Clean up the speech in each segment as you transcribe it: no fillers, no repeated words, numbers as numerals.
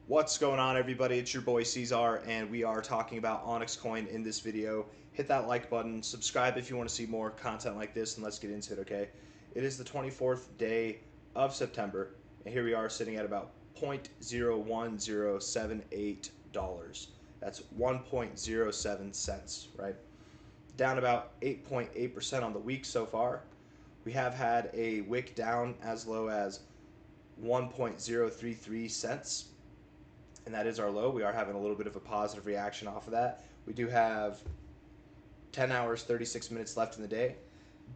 What's going on, everybody? It's your boy C-Zar, and we are talking about OnyxCoin in this video. Hit that like button, subscribe if you want to see more content like this, and let's get into it, okay? It is the 24th day of September, and here we are sitting at about $0.01078. That's 1.07 cents, right? Down about 8.8% on the week so far. We have had a wick down as low as 1.033 cents, and that is our low. We are having a little bit of a positive reaction off of that. We do have 10 hours, 36 minutes left in the day.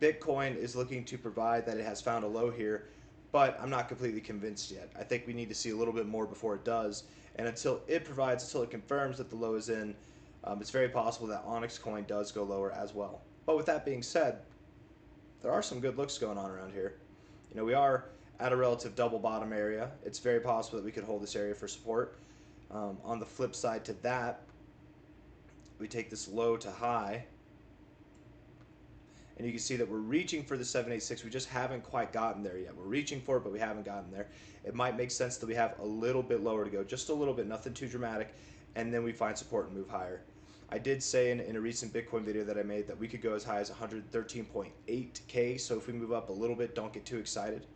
Bitcoin is looking to provide that it has found a low here, but I'm not completely convinced yet. I think we need to see a little bit more before it does, and until it confirms that the low is in, it's very possible that OnyxCoin does go lower as well. But with that being said, there are some good looks going on around here. You know, we are at a relative double bottom area. It's very possible that we could hold this area for support. On the flip side to that, we take this low to high, and you can see that we're reaching for the 786. We just haven't quite gotten there yet. We're reaching for it, but we haven't gotten there. It might make sense that we have a little bit lower to go, just a little bit, nothing too dramatic, and then we find support and move higher. I did say in a recent Bitcoin video that I made that we could go as high as 113.8K, so if we move up a little bit, don't get too excited.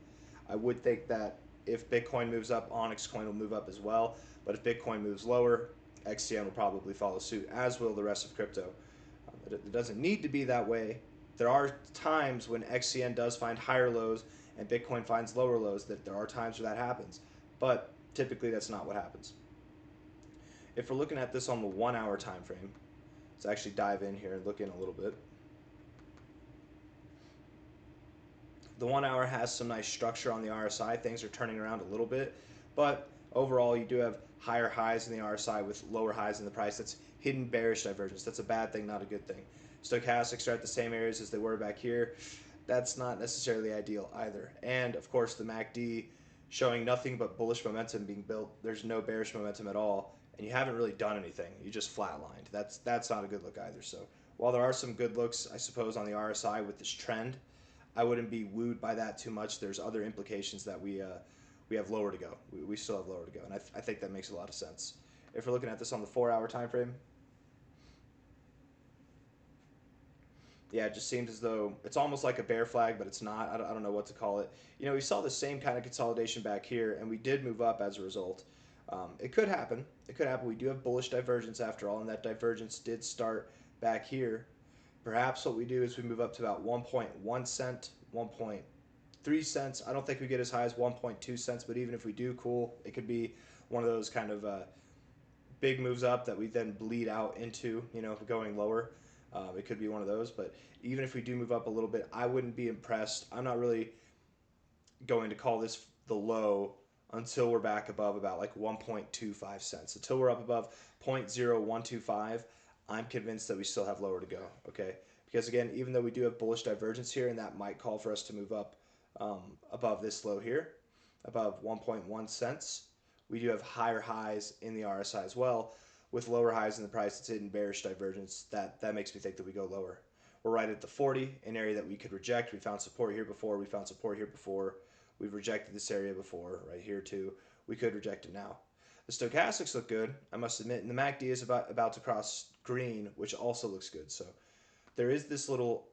I would think that if Bitcoin moves up, OnyxCoin will move up as well. But if Bitcoin moves lower, XCN will probably follow suit, as will the rest of crypto. It doesn't need to be that way. There are times when XCN does find higher lows and Bitcoin finds lower lows. That there are times where that happens. But typically that's not what happens. If we're looking at this on the 1 hour time frame, let's actually dive in here and look in a little bit. The 1 hour has some nice structure on the RSI. Things are turning around a little bit, but overall you do have higher highs in the RSI with lower highs in the price. That's hidden bearish divergence. That's a bad thing, not a good thing. Stochastics are at the same areas as they were back here. That's not necessarily ideal either. And of course the MACD showing nothing but bullish momentum being built. There's no bearish momentum at all, and you haven't really done anything. You just flatlined. That's not a good look either. So while there are some good looks, I suppose, on the RSI with this trend, I wouldn't be wooed by that too much. There's other implications that we have lower to go. We still have lower to go, and I think that makes a lot of sense. If we're looking at this on the 4 hour time frame, yeah, it just seems as though it's almost like a bear flag, but it's not. I don't know what to call it. You know, we saw the same kind of consolidation back here, and we did move up as a result. It could happen. It could happen. We do have bullish divergence after all, and that divergence did start back here. Perhaps what we do is we move up to about 1.1 cent, 1.3 cents. I don't think we get as high as 1.2 cents, but even if we do, cool. It could be one of those kind of big moves up that we then bleed out into, you know, going lower. It could be one of those, but even if we do move up a little bit, I wouldn't be impressed. I'm not really going to call this the low until we're back above about like 1.25 cents. Until we're up above 0.0125, I'm convinced that we still have lower to go, okay? Because again, even though we do have bullish divergence here, and that might call for us to move up above this low here, above 1.1 cents, we do have higher highs in the RSI as well, with lower highs in the price. It's in bearish divergence. That makes me think that we go lower. We're right at the 40, an area that we could reject. We found support here before. We found support here before. We've rejected this area before, right here too. We could reject it now. The stochastics look good, I must admit, and the MACD is about to cross green, which also looks good. So there is this little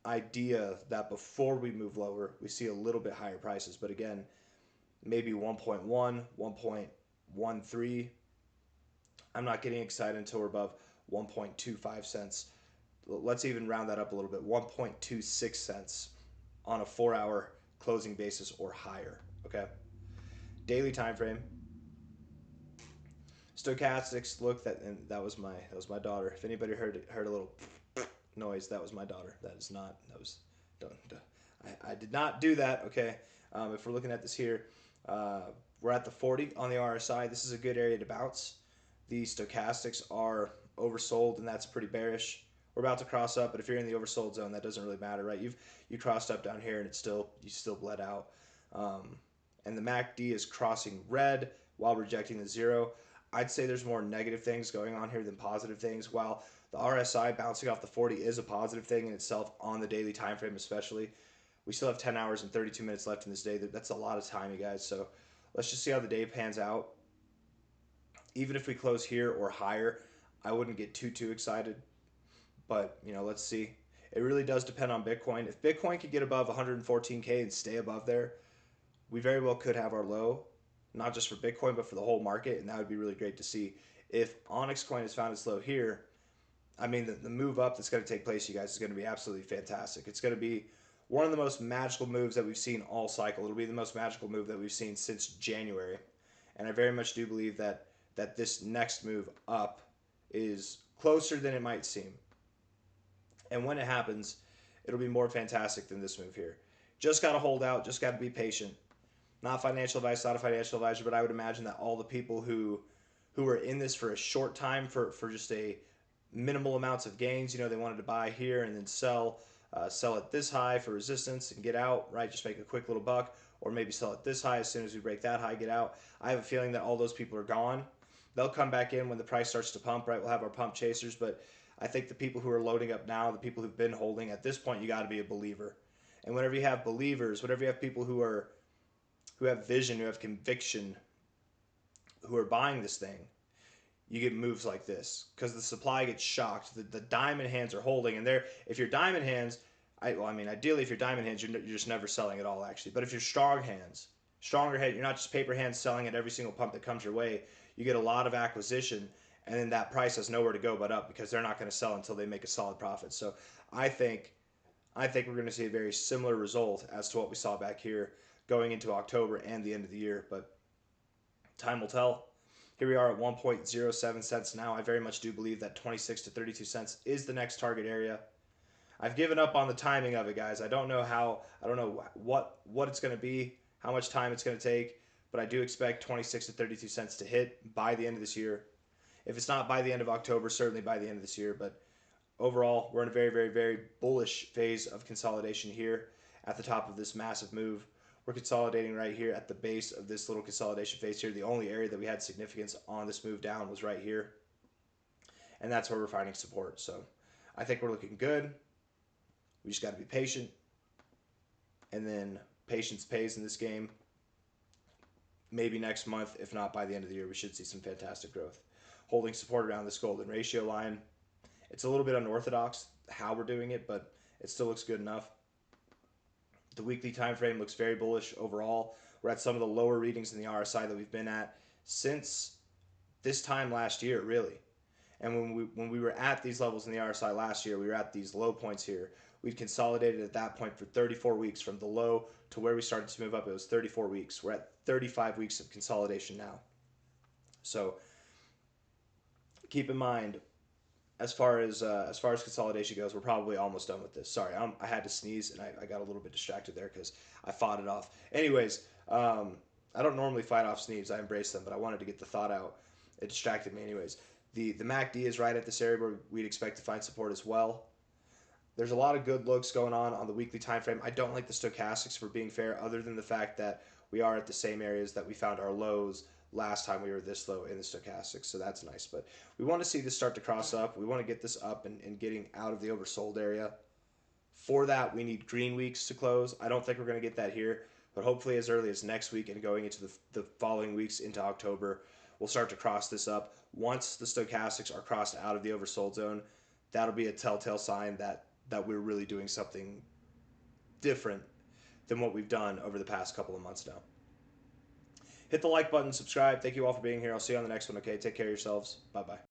idea that before we move lower, we see a little bit higher prices. But again, maybe 1.1, 1.13. I'm not getting excited until we're above 1.25 cents. Let's even round that up a little bit, 1.26 cents on a 4 hour closing basis or higher, okay? Daily time frame. Stochastics look, and that was my daughter. If anybody heard a little noise, that was my daughter. That is not, that was done. I did not do that, okay? If we're looking at this here, we're at the 40 on the RSI. This is a good area to bounce. The stochastics are oversold, and that's pretty bearish. We're about to cross up, but if you're in the oversold zone, that doesn't really matter, right? You crossed up down here, and you still bled out. And the MACD is crossing red while rejecting the zero. I'd say there's more negative things going on here than positive things. While the RSI bouncing off the 40 is a positive thing in itself on the daily time frame especially, we still have 10 hours and 32 minutes left in this day. That's a lot of time, you guys. So let's just see how the day pans out. Even if we close here or higher, I wouldn't get too excited. But, let's see. It really does depend on Bitcoin. If Bitcoin could get above 114K and stay above there, we very well could have our low, not just for Bitcoin, but for the whole market, and that would be really great to see. If OnyxCoin has found its low here, I mean, the move up that's going to take place, you guys, is going to be absolutely fantastic. It's going to be one of the most magical moves that we've seen all cycle. It'll be the most magical move that we've seen since January. And I very much do believe that this next move up is closer than it might seem. And when it happens, it'll be more fantastic than this move here. Just got to hold out, just got to be patient. Not financial advice, not a financial advisor, but I would imagine that all the people who are in this for a short time, for just a minimal amounts of gains, they wanted to buy here and then sell at this high for resistance and get out, right? Just make a quick little buck, or maybe sell at this high. As soon as we break that high, get out. I have a feeling that all those people are gone. They'll come back in when the price starts to pump, right? We'll have our pump chasers, but I think the people who are loading up now, the people who've been holding, at this point, you got to be a believer. And whenever you have believers, whenever you have people who have vision, who have conviction, who are buying this thing, you get moves like this because the supply gets shocked. The diamond hands are holding, and if you're diamond hands, ideally if you're diamond hands, you're just never selling at all, actually. But if you're stronger head, you're not just paper hands selling at every single pump that comes your way. You get a lot of acquisition, and then that price has nowhere to go but up because they're not going to sell until they make a solid profit. So I think we're going to see a very similar result as to what we saw back here going into October and the end of the year. But time will tell. Here we are at 1.07 cents now. I very much do believe that 26 to 32 cents is the next target area. I've given up on the timing of it, guys. I don't know what it's going to be, how much time it's going to take, but I do expect 26 to 32 cents to hit by the end of this year. If it's not by the end of October, certainly by the end of this year. But overall, we're in a very, very, very bullish phase of consolidation here at the top of this massive move. We're consolidating right here at the base of this little consolidation phase here. The only area that we had significance on this move down was right here. And that's where we're finding support. So I think we're looking good. We just got to be patient. And then patience pays in this game. Maybe next month, if not by the end of the year, we should see some fantastic growth. Holding support around this golden ratio line. It's a little bit unorthodox how we're doing it, but it still looks good enough. The weekly time frame looks very bullish overall. We're at some of the lower readings in the RSI that we've been at since this time last year, really. And when we were at these levels in the RSI last year, we were at these low points here. We'd consolidated at that point for 34 weeks from the low to where we started to move up. It was 34 weeks. We're at 35 weeks of consolidation now. So keep in mind, as far as consolidation goes, we're probably almost done with this. Sorry, I had to sneeze and I got a little bit distracted there because I fought it off. Anyways, I don't normally fight off sneeze. I embrace them, but I wanted to get the thought out. It distracted me anyways. The MACD is right at this area where we'd expect to find support as well. There's a lot of good looks going on the weekly time frame. I don't like the stochastics, for being fair, other than the fact that we are at the same areas that we found our lows last time we were this low in the stochastics, so that's nice. But we want to see this start to cross up. We want to get this up and getting out of the oversold area. For that, we need green weeks to close. I don't think we're going to get that here, but hopefully as early as next week and going into the following weeks into October, we'll start to cross this up. Once the stochastics are crossed out of the oversold zone, that'll be a telltale sign that we're really doing something different than what we've done over the past couple of months now. Hit the like button, subscribe. Thank you all for being here. I'll see you on the next one, okay? Take care of yourselves. Bye-bye.